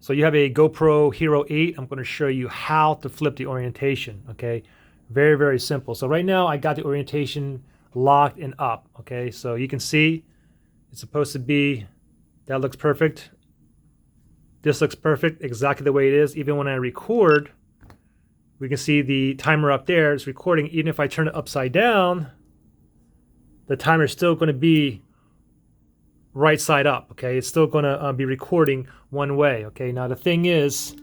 So you have a GoPro Hero 8. I'm going to show you how to flip the orientation, okay? Very, very simple. So right now I got the orientation locked and up, okay? So you can see it's supposed to be, that looks perfect. This looks perfect, exactly the way it is. Even when I record, we can see the timer up there is recording. Even if I turn it upside down, the timer is still going to be right side up, okay? It's still going to be recording one way, okay? Now the thing is,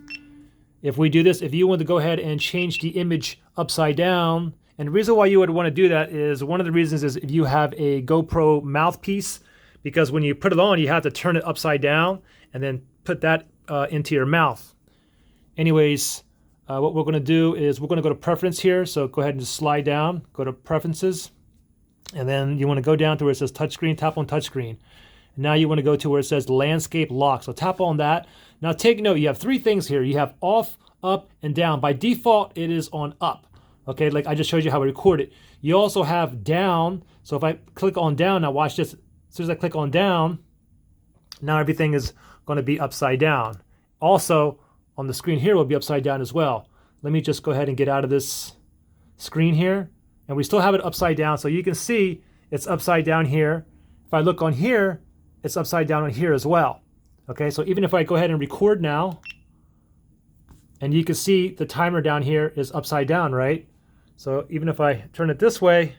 if we do this, if you want to go ahead and change the image upside down, and the reason why you would want to do that is, one of the reasons is if you have a GoPro mouthpiece, because when you put it on, you have to turn it upside down and then put that into your mouth. Anyways, what we're going to do is we're going to go to preference here. So go ahead and just slide down, go to preferences, and then you want to go down to where it says touchscreen, tap on touchscreen. Now you want to go to where it says landscape lock. So tap on that. Now take note, you have three things here. You have off, up, and down. By default, it is on up. Okay, like I just showed you how I record it. You also have down. So if I click on down, now watch this. As soon as I click on down, now everything is going to be upside down. Also, on the screen here will be upside down as well. Let me just go ahead and get out of this screen here. And we still have it upside down. So you can see it's upside down here. If I look on here, it's upside down on here as well. Okay, so even if I go ahead and record now, and you can see the timer down here is upside down, right? So even if I turn it this way,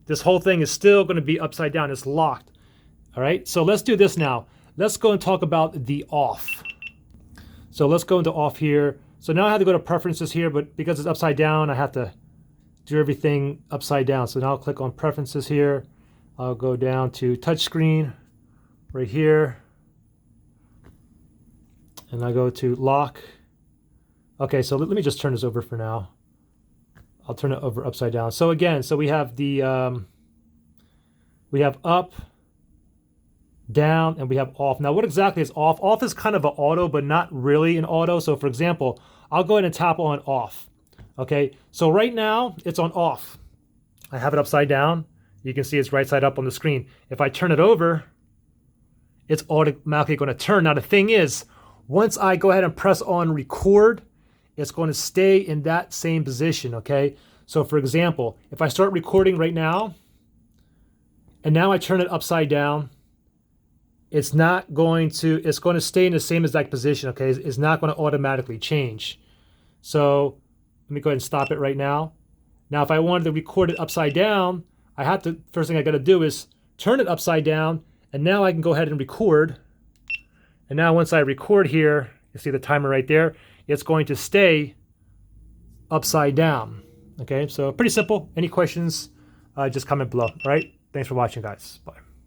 this whole thing is still going to be upside down. It's locked. All right, so let's do this now. Let's go and talk about the off. So let's go into off here. So now I have to go to preferences here, but because it's upside down, I have to do everything upside down. So now I'll click on preferences here. I'll go down to touchscreen right here. And I go to lock. Okay, so let me just turn this over for now. I'll turn it over upside down. So again, so we have the we have up, down, and we have off. Now what exactly is off? Off is kind of an auto, but not really an auto. So for example, I'll go ahead and tap on off. Okay, so right now it's on off. I have it upside down. You can see it's right side up on the screen. If I turn it over, it's automatically going to turn. Now the thing is, once I go ahead and press on record, it's going to stay in that same position, okay? So for example, if I start recording right now, and now I turn it upside down, it's going to stay in the same exact position, okay? It's not going to automatically change. So let me go ahead and stop it right now. Now, if I wanted to record it upside down, first thing I got to do is turn it upside down, and now I can go ahead and record. And now once I record here, you see the timer right there, it's going to stay upside down. Okay, so pretty simple. Any questions, just comment below. All right, thanks for watching, guys. Bye.